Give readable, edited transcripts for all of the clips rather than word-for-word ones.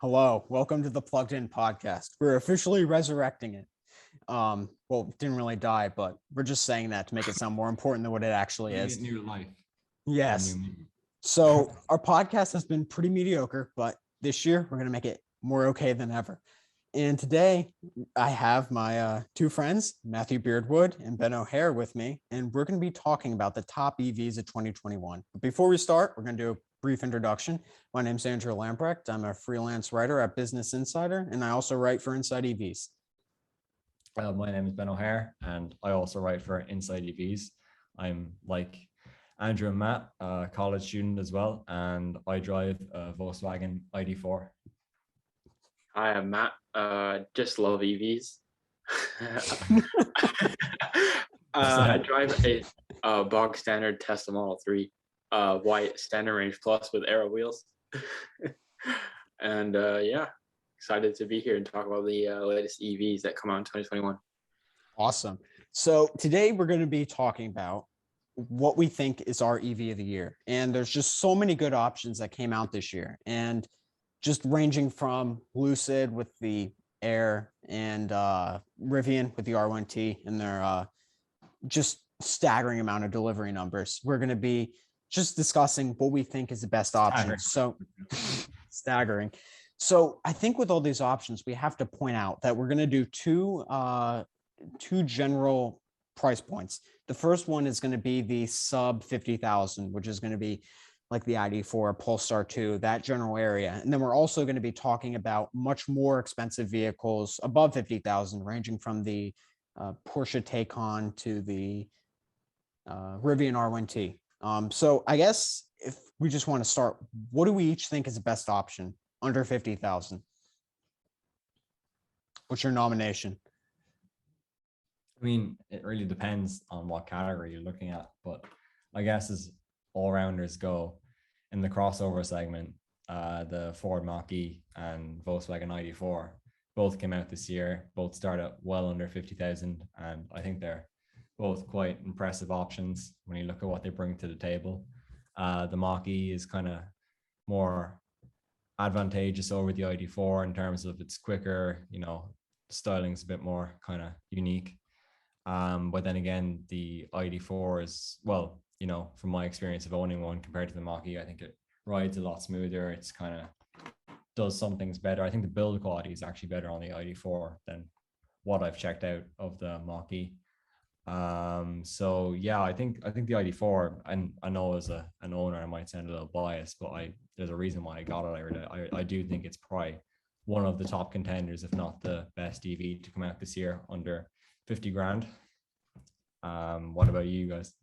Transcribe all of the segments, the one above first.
Hello, welcome to the Plugged In podcast. We're officially resurrecting it. Well, it didn't really die, but we're just saying that to make it sound more important than what it actually Giving it is. new life or new Yes. meaning. So our podcast has been pretty mediocre, but this year we're going to make it more okay than ever. And today I have my two friends, Matthew Beardwood and Ben O'Hare, with me, and we're going to be talking about the top EVs of 2021. But before we start, we're going to do a brief introduction. My name is Andrew Lamprecht. I'm a freelance writer at Business Insider, and I also write for Inside EVs. My name is Ben O'Hare, and I also write for Inside EVs. I'm like Andrew and Matt, a college student as well, and I drive a Volkswagen ID4. Hi, I'm Matt. Just love EVs. I drive a bog standard Tesla Model 3, white standard range plus with aero wheels. And excited to be here and talk about the latest EVs that come out in 2021. Awesome. So today we're going to be talking about what we think is our EV of the year. And there's just so many good options that came out this year. And just ranging from Lucid with the Air and Rivian with the R1T and their just staggering amount of delivery numbers. We're going to be just discussing what we think is the best option. So staggering. So I think with all these options, we have to point out that we're going to do two general price points. The first one is going to be the sub 50,000, which is going to be like the ID4, Polestar 2, that general area. And then we're also going to be talking about much more expensive vehicles above 50,000, ranging from the Porsche Taycan to the Rivian R1T. So I guess if we just want to start, what do we each think is the best option under 50,000? What's your nomination? I mean, it really depends on what category you're looking at, but I guess as all-rounders go in the crossover segment, the Ford Mach-E and Volkswagen ID4 both came out this year, both start at well under 50,000, and I think they're both quite impressive options when you look at what they bring to the table. The Mach-E is kind of more advantageous over the ID4 in terms of it's quicker, styling's a bit more kind of unique. But then again, the ID4 is, well, from my experience of owning one compared to the Mach-E, I think it rides a lot smoother. It's kind of does some things better. I think the build quality is actually better on the ID4 than what I've checked out of the Mach-E. So yeah, I think the ID4, and I know as an owner I might sound a little biased, but there's a reason why I got it. I do think it's probably one of the top contenders, if not the best EV to come out this year under 50 grand. What about you guys?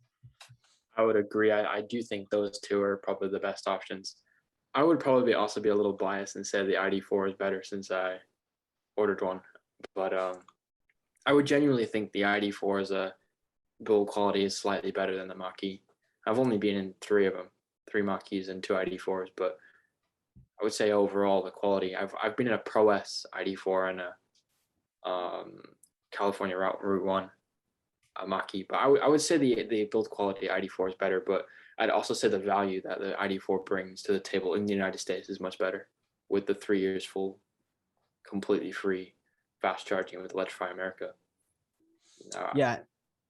I would agree. I do think those two are probably the best options. I would probably also be a little biased and say the ID4 is better since I ordered one. But I would genuinely think the ID4 is a build quality is slightly better than the Mach-E. I've only been in three of them, 3 Mach-Es and 2 ID4s, but I would say overall the quality. I've been in a Pro S ID4 and a California Route 1 Mach-E, but I would say the build quality ID4 is better, but I'd also say the value that the ID4 brings to the table in the United States is much better with the 3 years full, completely free fast charging with Electrify America. Yeah,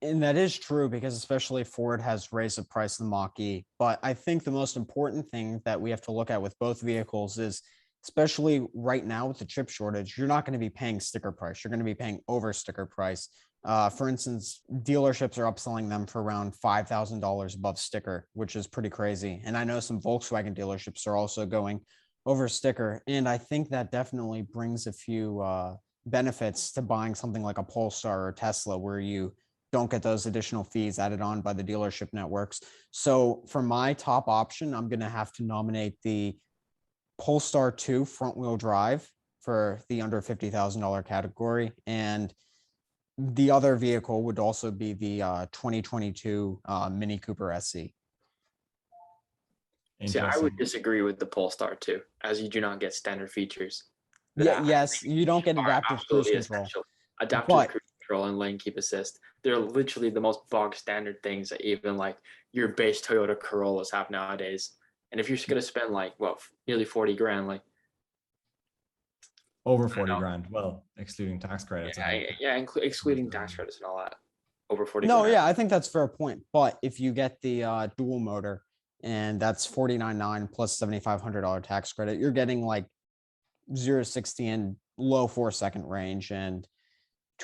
and that is true because especially Ford has raised the price of the Mach-E. But I think the most important thing that we have to look at with both vehicles is, especially right now with the chip shortage, you're not going to be paying sticker price. You're going to be paying over sticker price. For instance, dealerships are upselling them for around $5,000 above sticker, which is pretty crazy. And I know some Volkswagen dealerships are also going over sticker. And I think that definitely brings a few benefits to buying something like a Polestar or Tesla, where you don't get those additional fees added on by the dealership networks. So for my top option, I'm going to have to nominate the Polestar 2 front wheel drive for the under $50,000 category. And the other vehicle would also be the 2022 Mini Cooper SE. See, I would disagree with the Polestar 2, as you do not get standard features. Yeah, yes, you don't get adaptive cruise control. Adaptive cruise control and lane keep assist. They're literally the most bog standard things that even like your base Toyota Corollas have nowadays. And if you're just gonna spend like nearly 40 grand, like Over I don't 40 know. grand. Well, excluding tax credits, I Yeah, think. yeah, excluding tax credits and all that, over 40 No, grand. yeah, I think that's a fair point. But if you get the dual motor, and that's 49.9 plus $7,500 tax credit, you're getting like 0 to 60 in low 4 second range and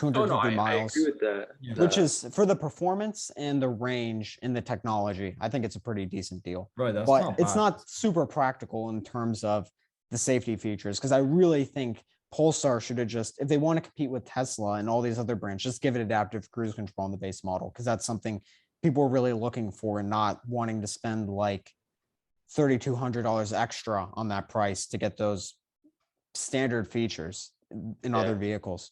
Oh no, 250 I agree miles, with the Yeah. which the. is for the performance and the range and the technology. I think it's a pretty decent deal, Right, that's but not it's bad. not super practical in terms of the safety features. Because I really think Polestar should have just, if they want to compete with Tesla and all these other brands, just give it adaptive cruise control on the base model, because that's something people are really looking for and not wanting to spend like $3,200 extra on that price to get those standard features in Yeah. other vehicles.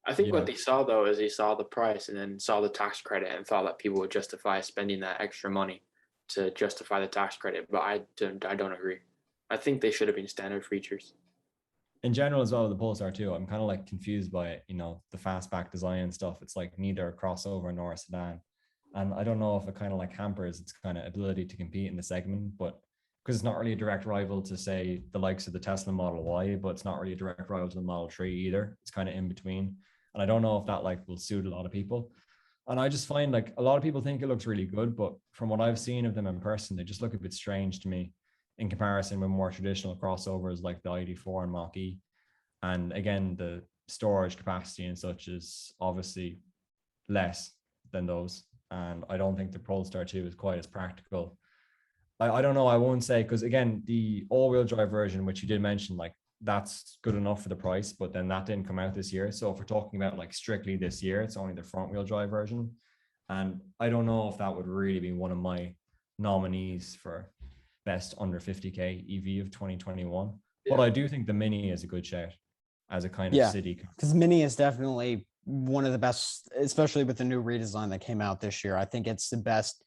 I think Yeah. what they saw though is they saw the price and then saw the tax credit and thought that people would justify spending that extra money to justify the tax credit. But I don't agree. I think they should have been standard features. In general as well, the Pulsar too, I'm kind of like confused by it, the fastback design and stuff. It's like neither a crossover nor a sedan. And I don't know if it kind of like hampers its kind of ability to compete in the segment, but because it's not really a direct rival to say the likes of the Tesla Model Y, but it's not really a direct rival to the Model 3 either. It's kind of in between. And I don't know if that like will suit a lot of people. And I just find like a lot of people think it looks really good, but from what I've seen of them in person, they just look a bit strange to me in comparison with more traditional crossovers like the ID4 and Mach E. And again, the storage capacity and such is obviously less than those. And I don't think the Polestar 2 is quite as practical. I don't know. I won't say, because again, the all-wheel drive version, which you did mention, like that's good enough for the price, but then that didn't come out this year. So if we're talking about like strictly this year, it's only the front-wheel drive version. And I don't know if that would really be one of my nominees for best under 50K EV of 2021. But I do think the Mini is a good shout as a kind of Yeah. city car. Because Mini is definitely one of the best, especially with the new redesign that came out this year. I think it's the best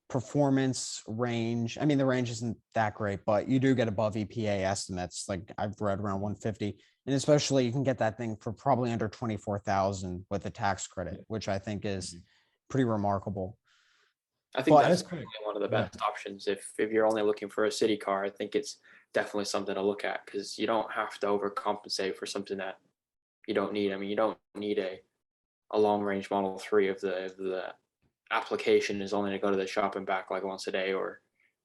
performance range. I mean, the range isn't that great, but you do get above EPA estimates. Like I've read around 150, and especially you can get that thing for probably under 24,000 with a tax credit, which I think is pretty remarkable. I think But that's it's quick. definitely one of the Yeah. best options. If you're only looking for a city car, I think it's definitely something to look at because you don't have to overcompensate for something that you don't need. I mean, you don't need a long range Model 3 if the application is only to go to the shop and back like once a day or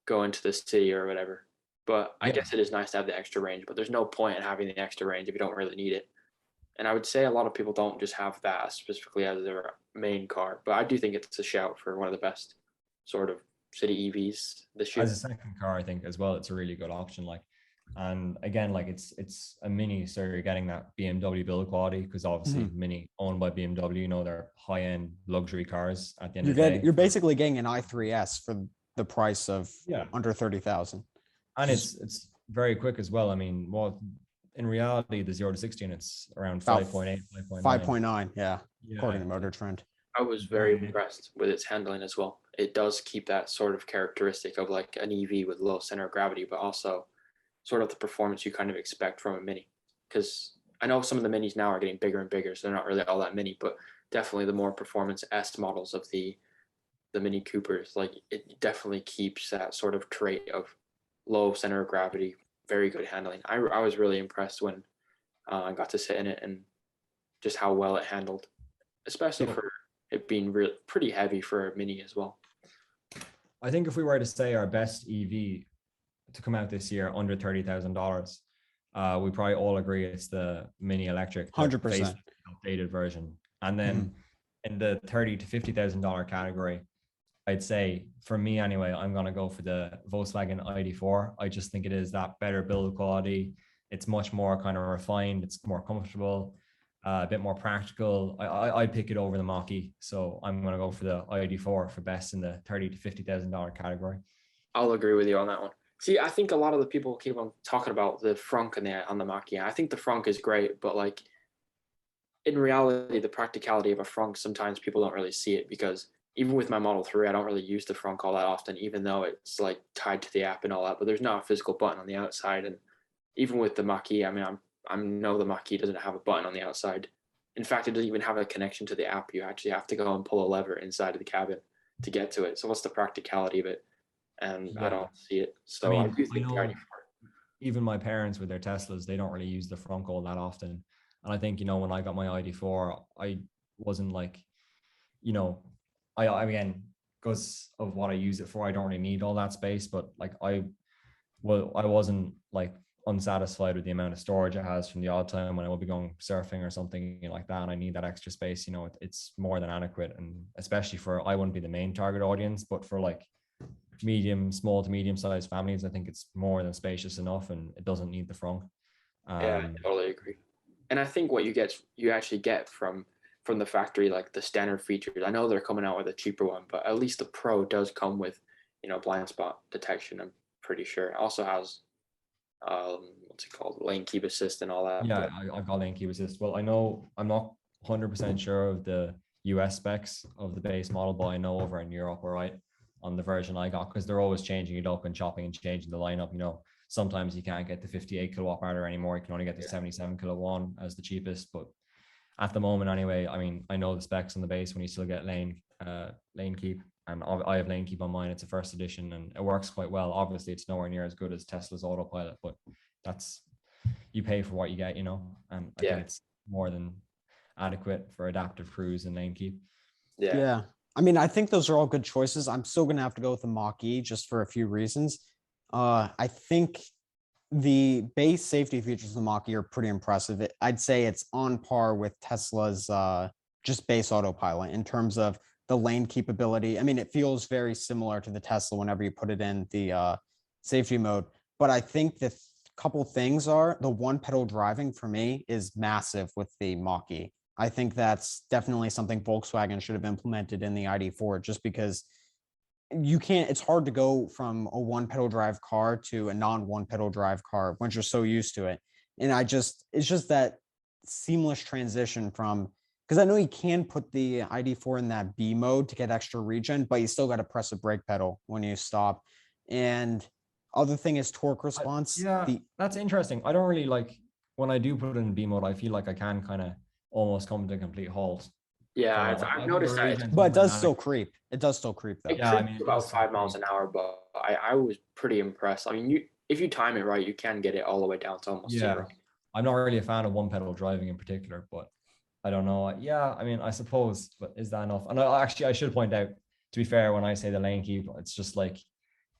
go into the city or whatever. But I Yeah. guess it is nice to have the extra range, but there's no point in having the extra range if you don't really need it. And I would say a lot of people don't just have that specifically as their main car, but I do think it's a shout for one of the best sort of city EVs this year. As a second car, I think as well, it's a really good option. Like, and again, like it's a Mini, so you're getting that BMW build quality because obviously Mini owned by BMW, they're high end luxury cars at the end of the day. You're basically getting an i3S for the price of under 30,000. And it's very quick as well. I mean, well, in reality, the 0 to 60 it's around 5.8, 5.9, yeah, according to Motor Trend. I was very impressed with its handling as well. It does keep that sort of characteristic of like an EV with low center of gravity, but also sort of the performance you kind of expect from a Mini. Because I know some of the Minis now are getting bigger and bigger, so they're not really all that mini, but definitely the more performance S models of the Mini Coopers, like it definitely keeps that sort of trait of low center of gravity, very good handling. I was really impressed when I got to sit in it and just how well it handled, especially for it being pretty heavy for a Mini as well. I think if we were to say our best EV to come out this year under $30,000, we probably all agree it's the Mini Electric, 100% updated version. And then in the $30,000 to $50,000 category, I'd say for me anyway, I'm gonna go for the Volkswagen ID4. I just think it is that better build quality. It's much more kind of refined. It's more comfortable, a bit more practical. I'd pick it over the Mach-E. So I'm gonna go for the ID4 for best in the $30,000 to $50,000 category. I'll agree with you on that one. See, I think a lot of the people keep on talking about the frunk on the Mach-E. I think the frunk is great, but like in reality, the practicality of a frunk, sometimes people don't really see it because even with my Model 3, I don't really use the frunk all that often, even though it's like tied to the app and all that, but there's not a physical button on the outside. And even with the Mach-E, I mean, I know the Mach-E doesn't have a button on the outside. In fact, it doesn't even have a connection to the app. You actually have to go and pull a lever inside of the cabin to get to it. So what's the practicality of it? And I don't see it. So I do think the ID4. even my parents with their Teslas, they don't really use the front goal that often. And I think, when I got my ID4, I wasn't like, you know, I again, because of what I use it for, I don't really need all that space. But like I wasn't like unsatisfied with the amount of storage it has from the odd time when I will be going surfing or something like that. And I need that extra space, it's more than adequate. And especially I wouldn't be the main target audience, but for like small to medium sized families, I think it's more than spacious enough and it doesn't need the front. Yeah, I totally agree. And I think what you actually get from the factory, like the standard features. I know they're coming out with a cheaper one, but at least the Pro does come with, blind spot detection. I'm pretty sure. It also has, what's it called, lane keep assist and all that. Yeah, I've got lane keep assist. Well, I know I'm not 100% sure of the US specs of the base model, but I know over in Europe, all right, on the version I got, because they're always changing it up and chopping and changing the lineup. Sometimes you can't get the 58 kilowatt battery anymore. You can only get the 77 kilowatt one as the cheapest. But at the moment, anyway, I mean, I know the specs on the base when you still get lane keep, and I have lane keep on mine. It's a first edition and it works quite well. Obviously, it's nowhere near as good as Tesla's autopilot, but you pay for what you get, and I think it's more than adequate for adaptive cruise and lane keep. Yeah. I mean, I think those are all good choices. I'm still going to have to go with the Mach-E just for a few reasons. I think the base safety features of the Mach-E are pretty impressive. I'd say it's on par with Tesla's just base autopilot in terms of the lane keep ability. I mean, it feels very similar to the Tesla whenever you put it in the safety mode. But I think the couple things are the one pedal driving for me is massive with the Mach-E. I think that's definitely something Volkswagen should have implemented in the ID4, just because it's hard to go from a one pedal drive car to a non one pedal drive car once you're so used to it. And it's just that seamless transition because I know you can put the ID4 in that B mode to get extra regen, but you still got to press a brake pedal when you stop. And other thing is torque response. That's interesting. I don't really like when I do put it in B mode, I feel like I can kind of almost come to a complete halt. Yeah, I've noticed that. But it does still creep. It does still creep though. Yeah, I mean, about 5 miles an hour, but I was pretty impressed. I mean, if you time it right, you can get it all the way down to almost zero. I'm not really a fan of one pedal driving in particular, but I don't know. Yeah, I mean, I suppose, but is that enough? And I should point out, to be fair, when I say the lane keep, it's just like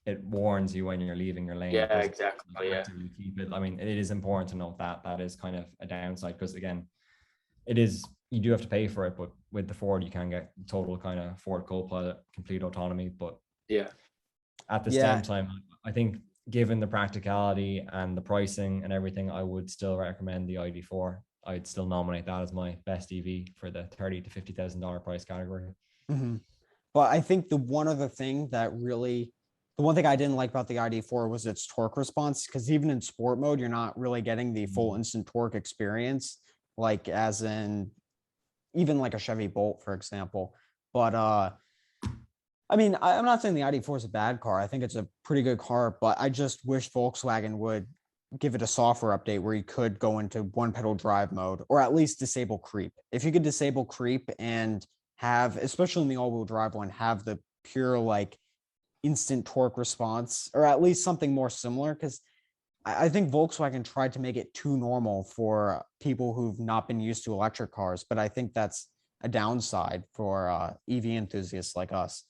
it warns you when you're leaving your lane. Yeah, exactly. Yeah. Keep it. I mean, it is important to note that is kind of a downside because again, you do have to pay for it, but with the Ford, you can get total kind of Ford Copilot, complete autonomy. But at the same time, I think given the practicality and the pricing and everything, I would still recommend the ID4. I'd still nominate that as my best EV for the $30,000 to $50,000 price category. Mm-hmm. But I think the one thing I didn't like about the ID4 was its torque response, because even in sport mode, you're not really getting the full instant torque experience, like as in even like a Chevy Bolt, for example. But I mean, I'm not saying the ID4 is a bad car. I think it's a pretty good car, but I just wish Volkswagen would give it a software update where you could go into one pedal drive mode, or at least disable creep. If you could disable creep and have, especially in the all-wheel drive one, have the pure like instant torque response, or at least something more similar, because I think Volkswagen tried to make it too normal for people who've not been used to electric cars, but I think that's a downside for EV enthusiasts like us.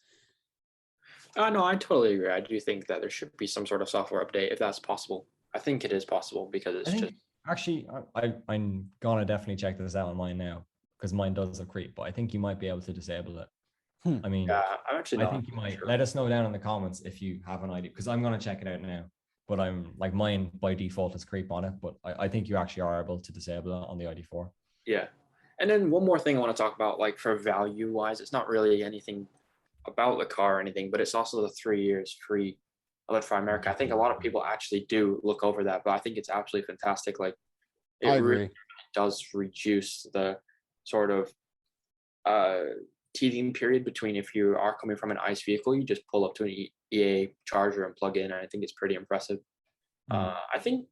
No, I totally agree. I do think that there should be some sort of software update if that's possible. I think it is possible because actually, I'm gonna definitely check this out on mine now because mine does a creep, but I think you might be able to disable it. I mean, I'm actually. I think you might. Sure. Let us know down in the comments if you have an idea, because I'm gonna check it out now. But I'm like mine by default is creep on it, but I think you actually are able to disable it on the ID4. Yeah, and then one more thing I want to talk about, like for value wise, it's not really anything about the car or anything, but it's also the 3 years free Electrify America. I think a lot of people actually do look over that, but I think it's absolutely fantastic. Like it really does reduce the sort of teething period between if you are coming from an ICE vehicle, you just pull up to an EA charger and plug in, and I think it's pretty impressive. I think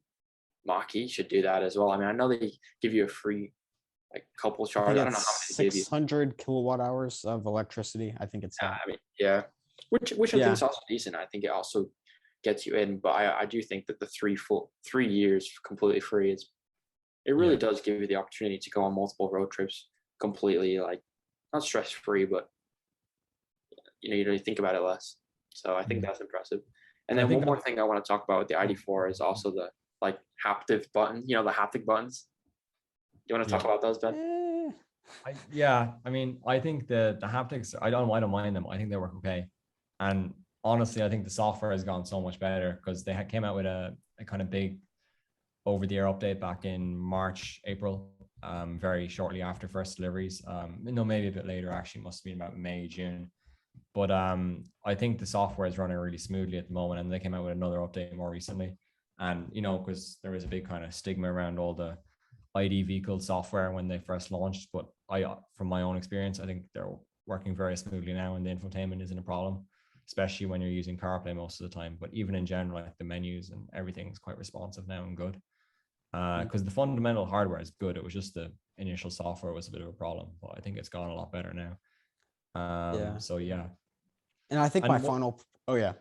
Mach-E should do that as well. I mean, I know they give you a free like couple chargers. I don't know how many they give you. 600 kilowatt hours of electricity. I think it's. I mean, yeah, which I think is also decent. I think it also gets you in. But I do think that the 3 years completely free is it really Yeah. does give you the opportunity to go on multiple road trips completely like not stress free, but you think about it less. So I think Mm. that's impressive. And And I then think one more thing I want to talk about with the oh, ID4 is also the like haptic button, the haptic buttons. You want to talk yeah. about those, Ben? Eh, Yeah, I mean, I think the haptics, I don't mind them. I think they work okay. And honestly, I think the software has gone so much better because they came out with a kind of big over-the-air update back in March, April, very shortly after first deliveries. No, maybe a bit later, actually, must have been about May, June. But I think the software is running really smoothly at the moment, and they came out with another update more recently. And because there was a big kind of stigma around all the ID vehicle software when they first launched, but from my own experience, I think they're working very smoothly now, and the infotainment isn't a problem, especially when you're using CarPlay most of the time. But even in general, like the menus and everything is quite responsive now and good. Because the fundamental hardware is good. It was just the initial software was a bit of a problem, but I think it's gone a lot better now. yeah. So yeah, And I think my and final, oh yeah.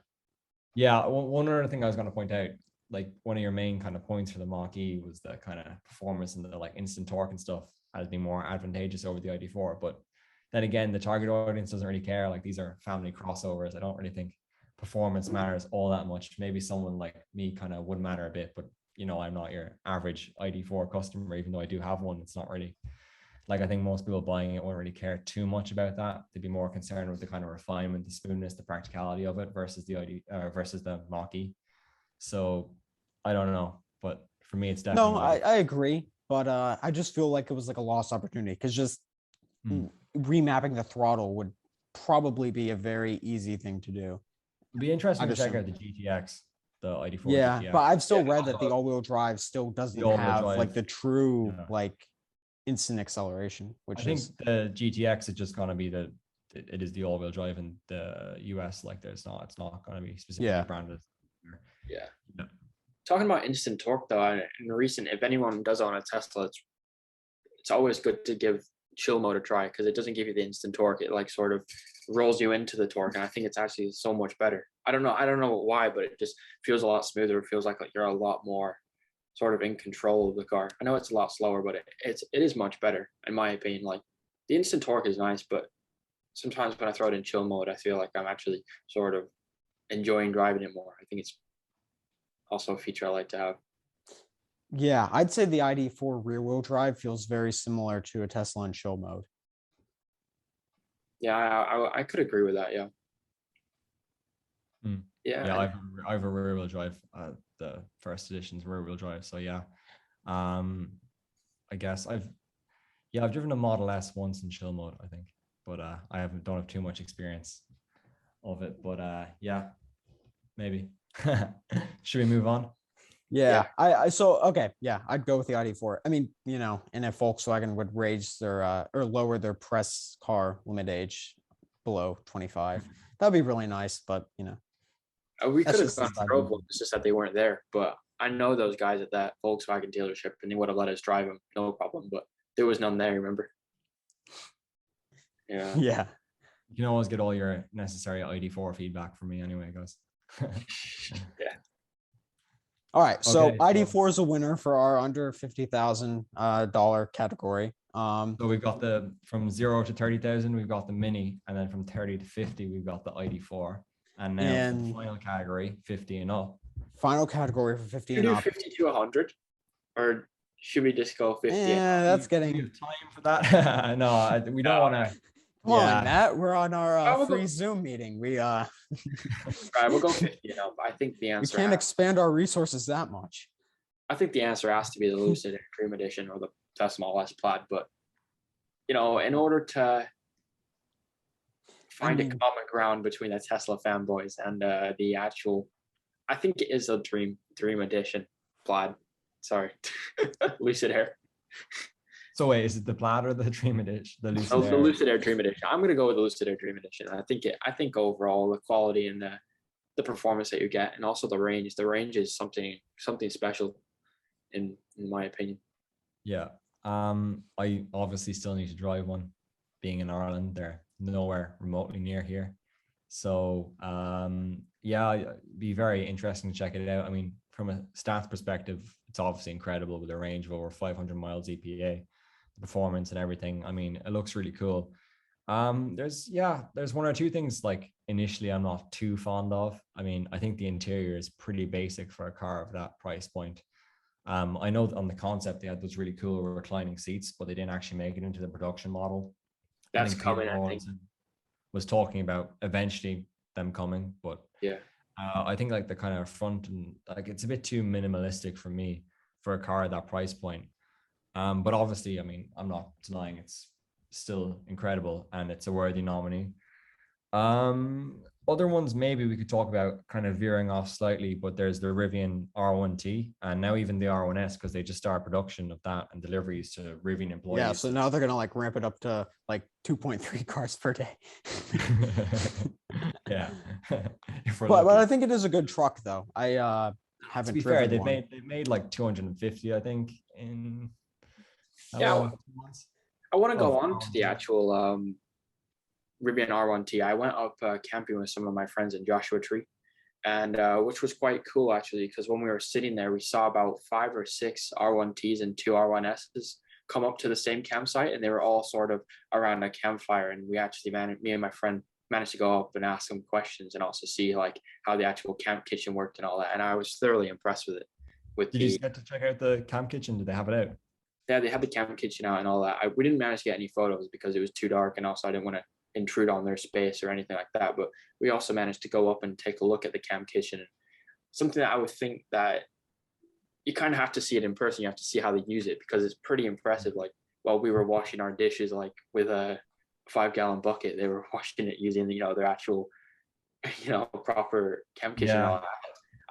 yeah, one other thing I was going to point out, like one of your main kind of points for the Mach-E was the kind of performance and the like instant torque and stuff has been more advantageous over the ID4. But then again, the target audience doesn't really care. Like these are family crossovers. I don't really think performance matters all that much. Maybe someone like me kind of would matter a bit, but I'm not your average ID4 customer, even though I do have one. It's not really like I think most people buying it won't really care too much about that. They'd be more concerned with the kind of refinement, the smoothness, the practicality of it versus versus the Mach-E. So I don't know, but for me, it's No, definitely I agree, but I just feel like it was like a lost opportunity because just remapping the throttle would probably be a very easy thing to do. It'd be interesting I'd to check assume. out the GTX, the ID4 Yeah, but GTX. I've still Yeah. read that the all-wheel drive still The doesn't all-wheel have like drive. the true Yeah. like instant acceleration, I which think is the GTX is just gonna be it is the all-wheel drive in the US. Like it's not gonna be specifically yeah. branded. Yeah. Yeah. Talking about instant torque though, if anyone does own a Tesla, it's always good to give chill mode a try because it doesn't give you the instant torque. It like sort of rolls you into the torque, and I think it's actually so much better. I don't know why, but it just feels a lot smoother. It feels like you're a lot more sort of in control of the car. I know it's a lot slower, but it is much better in my opinion. Like the instant torque is nice, but sometimes when I throw it in chill mode, I feel like I'm actually sort of enjoying driving it more. I think it's also a feature I like to have. Yeah, I'd say the ID4 rear-wheel drive feels very similar to a Tesla in chill mode. Yeah, I could agree with that. Yeah. Yeah. Yeah, I have a rear wheel drive, the first edition's rear wheel drive. So yeah, I guess I've driven a Model S once in chill mode, I think, but I don't have too much experience of it. But yeah, maybe. Should we move on? Yeah, okay, yeah, I'd go with the ID4. I mean, and if Volkswagen would raise their or lower their press car limit age below 25, that'd be really nice. But We that's could have just gone the side drove of one. It's just that they weren't there. But I know those guys at that Volkswagen dealership, and they would have let us drive them, no problem. But there was none there. Remember? Yeah. yeah. You can always get all your necessary ID4 feedback from me anyway, guys. Yeah. All right, so Okay, ID4 is a winner for our under $50,000 category. So we've got the from 0 to 30,000, we've got the Mini, and then from 30 to 50, we've got the ID4. And now for the And final category, 50 and up. final category for 50 Should we and do up. 50 to 100, or should we just go 50? Yeah, that's Do we getting. have time for that? No, we don't want to. Come on, Matt. We're on our we'll free go- Zoom meeting. All right, we'll go 50 and up. I think the We answer. can't expand our resources that much. I think the answer has to be the Lucid Air Dream Edition or the Tesla Model S Plaid. But in order to find a common ground between the Tesla fanboys and the actual, I think it is a Dream Edition Plaid. Sorry, Lucid Air. So wait, is it the Plaid or the Dream Edition? The Lucid Oh, Air? the Lucid Air Dream Edition. I'm gonna go with the Lucid Air Dream Edition. I think overall the quality and the performance that you get, and also the range. The range is something special, in my opinion. Yeah. I obviously still need to drive one. Being in Ireland, they're nowhere remotely near here. So yeah, it'd be very interesting to check it out. I mean, from a stats perspective, it's obviously incredible with a range of over 500 miles EPA, the performance and everything. I mean, it looks really cool. There's one or two things like initially I'm not too fond of. I mean, I think the interior is pretty basic for a car of that price point. I know that on the concept they had those really cool reclining seats, but they didn't actually make it into the production model. I That's think Peter coming, I think. Rawlinson was talking about eventually them coming, but Yeah. I think like the kind of front and like it's a bit too minimalistic for me for a car at that price point. But obviously, I mean, I'm not denying it's still incredible and it's a worthy nominee. Other ones maybe we could talk about kind of veering off slightly, but there's the Rivian R1T and now even the R1S because they just started production of that and deliveries to Rivian employees. Yeah, so now they're gonna like ramp it up to like 2.3 cars per day. Yeah. But I think it is a good truck though. I to haven't be fair, driven one. they've made like 250, I think, in Yeah, 2 months. I want to go Of on to the R1T. actual Rivian R1T. I went up camping with some of my friends in Joshua Tree, and which was quite cool actually, because when we were sitting there, we saw about 5 or 6 R1Ts and 2 R1Ss come up to the same campsite, and they were all sort of around a campfire. And we actually me and my friend managed to go up and ask them questions and also see like how the actual camp kitchen worked and all that. And I was thoroughly impressed with it. With Did you get to check out the camp kitchen? Did they have it out? yeah, they had the camp kitchen out and all that. We didn't manage to get any photos because it was too dark, and also I didn't want to intrude on their space or anything like that. But we also managed to go up and take a look at the camp kitchen. Something that I would think that you kind of have to see it in person. You have to see how they use it because it's pretty impressive. Like while we were washing our dishes, like with a 5-gallon bucket, they were washing it using their actual proper camp kitchen. And Yeah. all that.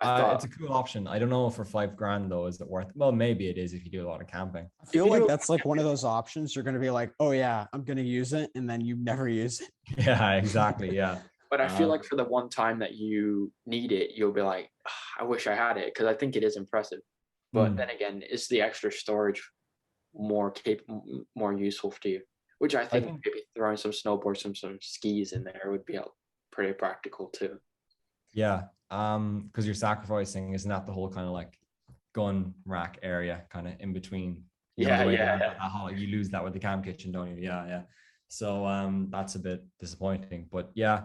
I thought It's a cool option. I don't know for $5,000 though, is it worth? Well, maybe it is if you do a lot of camping. I feel you like do- that's like one of those options you're gonna be like, oh yeah, I'm gonna use it, and then you never use it. Yeah, exactly. Yeah. But I feel Um, like for the one time that you need it, you'll be like, I wish I had it because I think it is impressive. But Mm. then again, is the extra storage more useful to you? Which I think, think- maybe throwing some snowboards, some skis in there would be pretty practical too. Yeah. Because you're sacrificing, isn't that the whole kind of like gun rack area kind of in between? Yeah, the way yeah, that hall, you lose that with the camp kitchen, don't you? Yeah, yeah. So that's a bit disappointing. But yeah,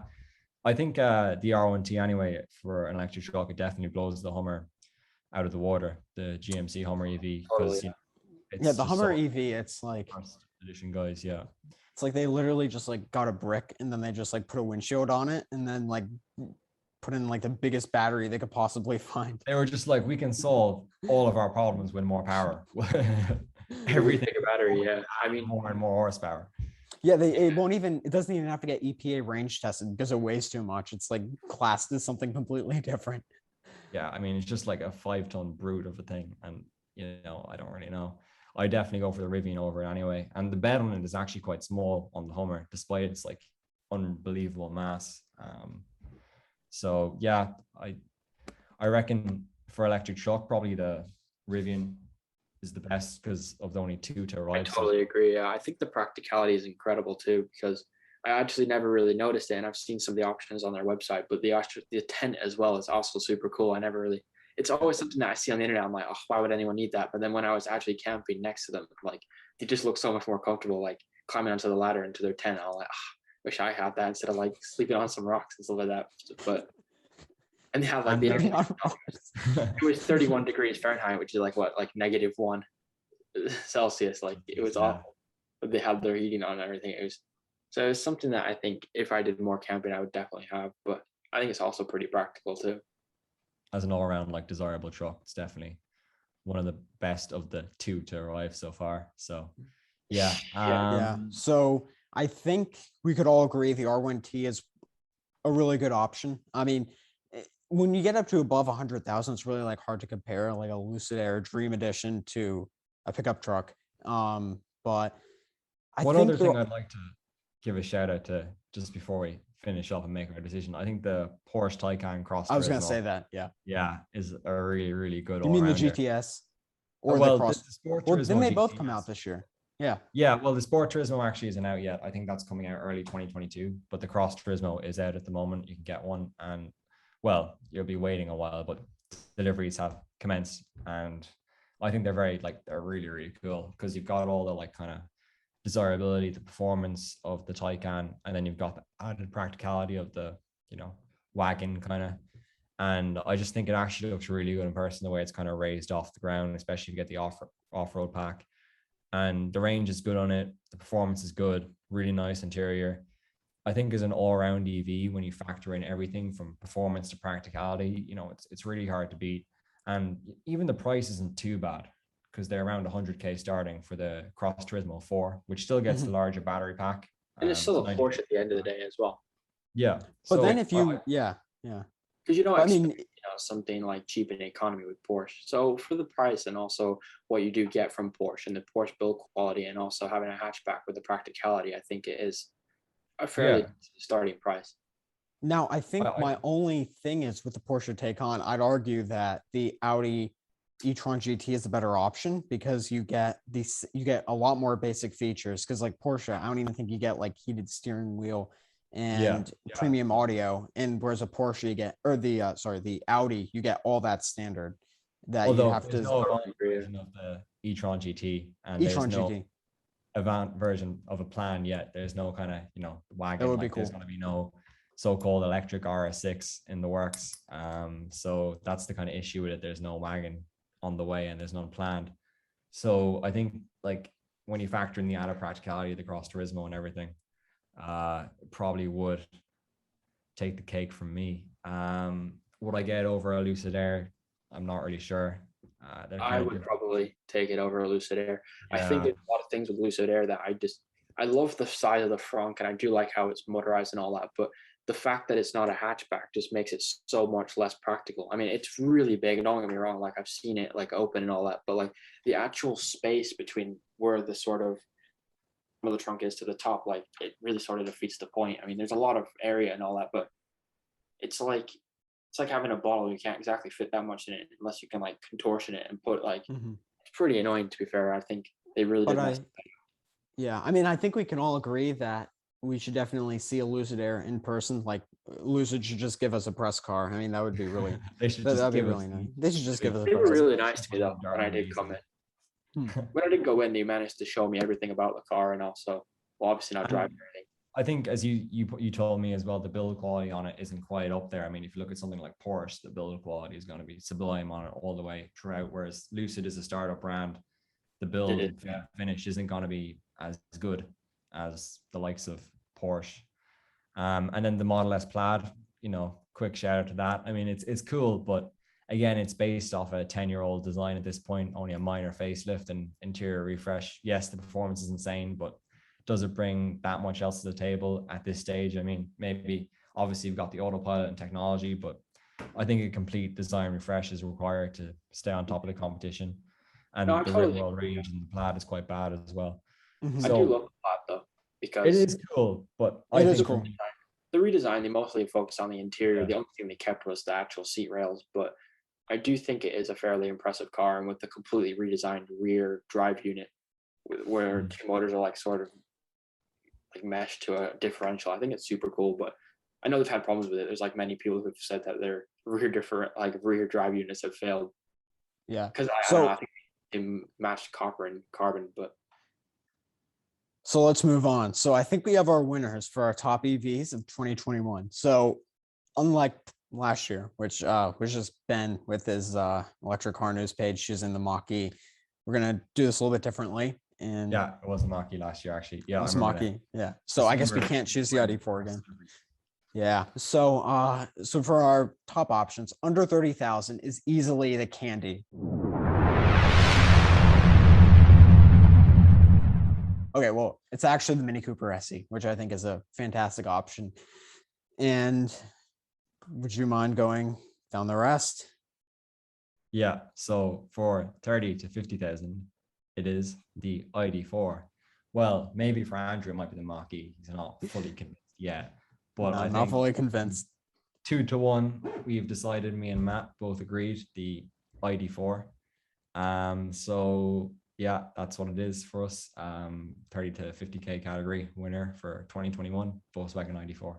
I think the R1T anyway for an electric truck, it definitely blows the Hummer out of the water, the GMC Hummer EV. Totally. Because Yeah, the Hummer EV, it's like first edition guys, yeah. it's like they literally just like got a brick and then they just like put a windshield on it and then like put in like the biggest battery they could possibly find. They were just like, we can solve all of our problems with more power. Everything, Bigger battery, yeah. I mean, more and more horsepower. Yeah, it doesn't even have to get EPA range tested because it weighs too much. It's like classed as something completely different. Yeah, I mean, it's just like a 5-ton brute of a thing. And, I don't really know. I definitely go for the Rivian over it anyway. And the bed on it is actually quite small on the Hummer, despite its like unbelievable mass. So yeah, I reckon for electric truck, probably the Rivian is the best because of the only 2 to I arrive. totally agree. Yeah, I think the practicality is incredible too, because I actually never really noticed it, and I've seen some of the options on their website. But the tent as well is also super cool. I never really. It's always something that I see on the internet. I'm like, oh, why would anyone need that? But then when I was actually camping next to them, like, they just look so much more comfortable, like climbing onto the ladder into their tent. I'm like, wish I had that instead of like sleeping on some rocks and stuff like that. But and they have like the it was 31 degrees Fahrenheit, which is like what, like -1 Celsius. Like it was Yeah. awful. But they had their heating on and everything. So it's something that I think if I did more camping, I would definitely have. But I think it's also pretty practical too. As an all-around like desirable truck, it's definitely one of the best of the 2 to arrive so far. So yeah. Yeah. So I think we could all agree the R1T is a really good option. I mean, when you get up to above 100,000, it's really like hard to compare like a Lucid Air Dream Edition to a pickup truck. But I One think other thing I'd like to give a shout out to just before we finish up and make our decision, I think the Porsche Taycan Cross. I was going to say that. Yeah. Yeah, is a really, really good. You mean the all-rounder. GTS or Well, the Cross? the Sport Well, Turismo didn't they both come GTS. out this year? Yeah. Yeah, well, the Sport Turismo actually isn't out yet. I think that's coming out early 2022, but the Cross Turismo is out at the moment. You can get one, and well, you'll be waiting a while, but deliveries have commenced, and I think they're really, really cool because you've got all the like kind of desirability, the performance of the Taycan, and then you've got the added practicality of the, wagon kind of. And I just think it actually looks really good in person, the way it's kind of raised off the ground, especially if you get the off-road pack. And the range is good on it. The performance is good, really nice interior. I think as an all-round EV, when you factor in everything from performance to practicality, it's really hard to beat. And even the price isn't too bad because they're around 100K starting for the Cross Turismo 4, which still gets the larger battery pack. And it's still a Porsche at the end of the day as well. Yeah. But then if you, yeah. Because you don't I mean, expect, something like cheap in economy with Porsche. So for the price and also what you do get from Porsche and the Porsche build quality and also having a hatchback with the practicality, I think it is a fairly starting price. now I think my only thing is with the Porsche Taycan, I'd argue that the Audi e-tron GT is a better option because you get a lot more basic features. Because like Porsche, I don't even think you get like heated steering wheel and premium audio, and whereas a Porsche you get, or the Audi, you get all that standard that you have to. No version of the e-tron GT, and e-tron there's no GT. Avant version of a plan yet. There's no kind of wagon. That would be like cool. There's going to be no so-called electric RS6 in the works. So that's the kind of issue with it. There's no wagon on the way, and there's none planned. So I think like when you factor in the added practicality of the Cross Turismo and everything, probably would take the cake from me. Would I get over a Lucid Air? I'm not really sure. I would probably take it over a Lucid Air. I think there's a lot of things with Lucid Air that I love the size of the front, and I do like how it's motorized and all that, but the fact that it's not a hatchback just makes it so much less practical. I mean, it's really big, and don't get me wrong, like I've seen it like open and all that, but like the actual space between where the sort of the trunk is to the top, like it really sort of defeats the point. I mean, there's a lot of area and all that, but it's like having a bottle. You can't exactly fit that much in it unless you can like contortion it and put like it's pretty annoying, to be fair. I think they really did. Yeah, I mean, I think we can all agree that we should definitely see a Lucid Air in person. Like Lucid should just give us a press car. I mean, that would be really that'd be really nice. They should just give us a They press were car. really nice to me though when I did come in. When I did go in, they managed to show me everything about the car, and also, well, obviously not driving or anything. I think as you told me as well, the build quality on it isn't quite up there. I mean, if you look at something like Porsche, the build quality is going to be sublime on it all the way throughout, whereas Lucid is a startup brand. The build finish isn't going to be as good as the likes of Porsche. And then the Model S Plaid, quick shout out to that. I mean, it's cool, but again, it's based off a 10-year-old design at this point, only a minor facelift and interior refresh. Yes, the performance is insane, but does it bring that much else to the table at this stage? I mean, maybe obviously you've got the autopilot and technology, but I think a complete design refresh is required to stay on top of the competition. And the real world range in the Plaid is quite bad as well. I do love the Plaid though, because it is cool, but it is cool. The redesign, they mostly focused on the interior. The only thing they kept was the actual seat rails, but I do think it is a fairly impressive car, and with the completely redesigned rear drive unit, where two motors are like sort of like meshed to a differential, I think it's super cool. But I know they've had problems with it. There's like many people who've said that their rear drive units have failed. Yeah, because I think they matched copper and carbon, but. So let's move on. So I think we have our winners for our top EVs of 2021. So unlike last year, which was just Ben with his electric car news page choosing the Mach-E, we're gonna do this a little bit differently. And yeah, it was a Mach-E last year actually. Yeah, it was Mach-E. Yeah. So I guess we can't choose the ID4 again. Yeah. So so for our top options, under 30,000 is easily the Candy. Okay, well, it's actually the Mini Cooper SE, which I think is a fantastic option. And would you mind going down the rest? Yeah, so for 30 to 50,000, it is the ID4. Well, maybe for Andrew, it might be the Mach-E. He's not fully convinced yet. But I'm not fully convinced. 2-1, we've decided, me and Matt both agreed, the ID4. So yeah, that's what it is for us. 30 to 50K category winner for 2021 Volkswagen ID4.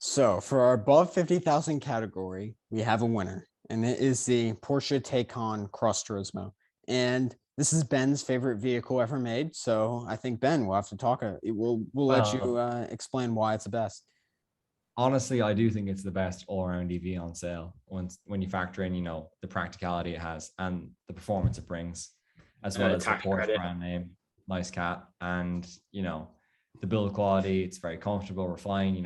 So for our above 50,000 category, we have a winner, and it is the Porsche Taycan Cross Turismo. And this is Ben's favorite vehicle ever made. So I think Ben will have to talk. We'll let you explain why it's the best. Honestly, I do think it's the best all-around EV on sale when you factor in, the practicality it has and the performance it brings, as well as the Porsche brand name, nice cat, and the build quality. It's very comfortable, refined,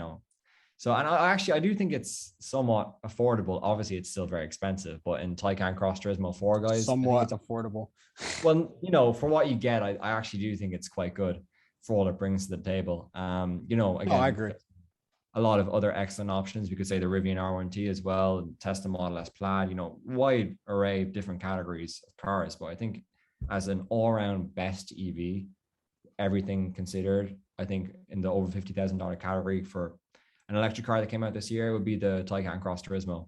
So, and I do think it's somewhat affordable. Obviously, it's still very expensive, but in Taycan Cross Turismo 4, guys, somewhat affordable. Well, for what you get, I actually do think it's quite good for what it brings to the table. Again, I agree. A lot of other excellent options. We could say the Rivian R1T as well, Tesla Model S Plaid, wide array of different categories of cars. But I think as an all-around best EV, everything considered, I think in the over $50,000 category for an electric car that came out this year would be the Taycan Cross Turismo.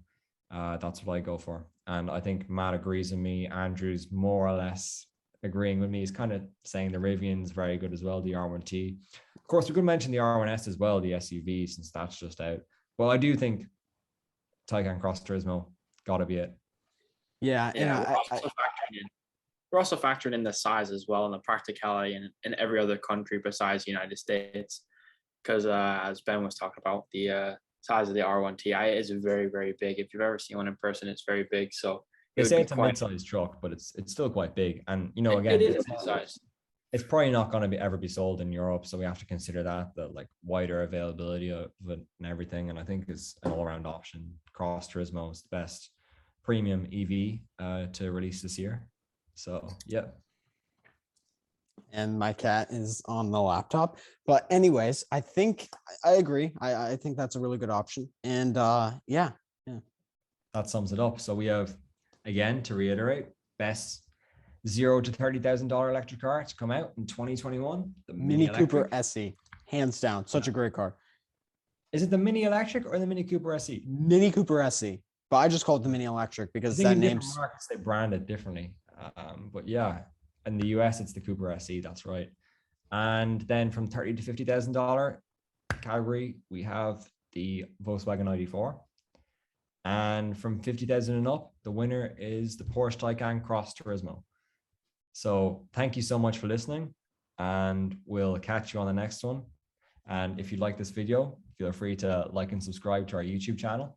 That's what I go for. And I think Matt agrees with me. Andrew's more or less agreeing with me. He's kind of saying the Rivian's very good as well, the R1T. Of course, we could mention the R1S as well, the SUV, since that's just out. Well, I do think Taycan Cross Turismo got to be it. Yeah. We're also factoring in the size as well and the practicality in every other country besides the United States. Because as Ben was talking about, the size of the R1Ti is very, very big. If you've ever seen one in person, it's very big. So they say it's a mid-sized truck, but it's still quite big. And again, it is mid-sized. It's probably not going to ever be sold in Europe, so we have to consider the wider availability of it and everything. And I think it's an all-around option. Cross Turismo is the best premium EV to release this year. So yeah. And my cat is on the laptop. But anyways, I think I agree. I think that's a really good option. And yeah. That sums it up. So we have, again, to reiterate, best $0 to $30,000 electric car to come out in 2021. The Mini Cooper SE, hands down, such a great car. Is it the Mini Electric or the Mini Cooper SE? Mini Cooper SE, but I just call it the Mini Electric because that name's markets they brand it differently. But yeah, in the US it's the Cooper SE. That's right. And then from $30,000 to $50,000 category, we have the Volkswagen ID4. And from 50,000 and up, the winner is the Porsche Taycan Cross Turismo. So thank you so much for listening, and we'll catch you on the next one. And if you like this video, feel free to like and subscribe to our YouTube channel,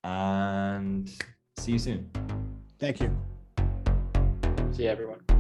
and see you soon. Thank you. See you, everyone.